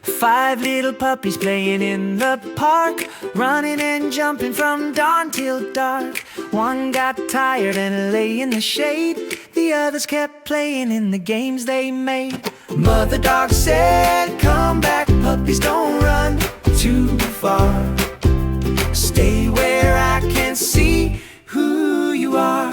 5 little puppies playing in the park, running and jumping from dawn till dark. One got tired and lay in the shade, the others kept playing in the games they made. Mother dog said, "Come back, puppies, don't run too far. Stay where I can see who you are."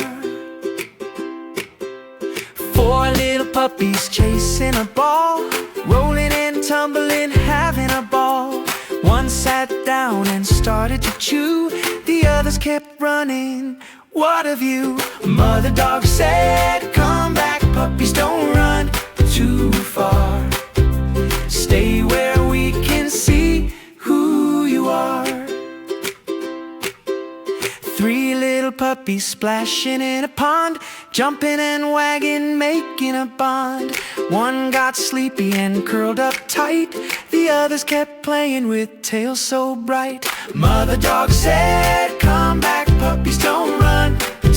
4 little puppies chasing a ball, rolling and tumbling, having a ball. One sat down and started to chew, the others kept running. "What of you?" Mother dog said, "Come back, puppies, don't run too far. Stay where we can see who you are." 3 little puppies splashing in a pond, jumping and wagging, making a bond. One got sleepy and curled up tight, the others kept playing with tails so bright. Mother dog said, "Come back, puppies, don't run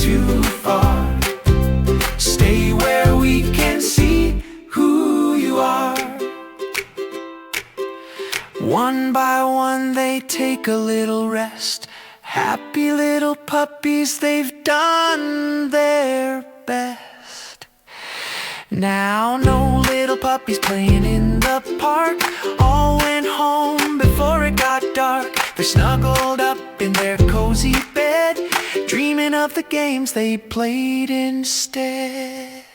too far. Stay where we can see who you are." One by one they take a little rest. Happy little puppies, they've done their best. Now no little puppies playing in the park, all went home before it got dark. They're snuggled up in their cozy bed, dreaming of the games they played instead.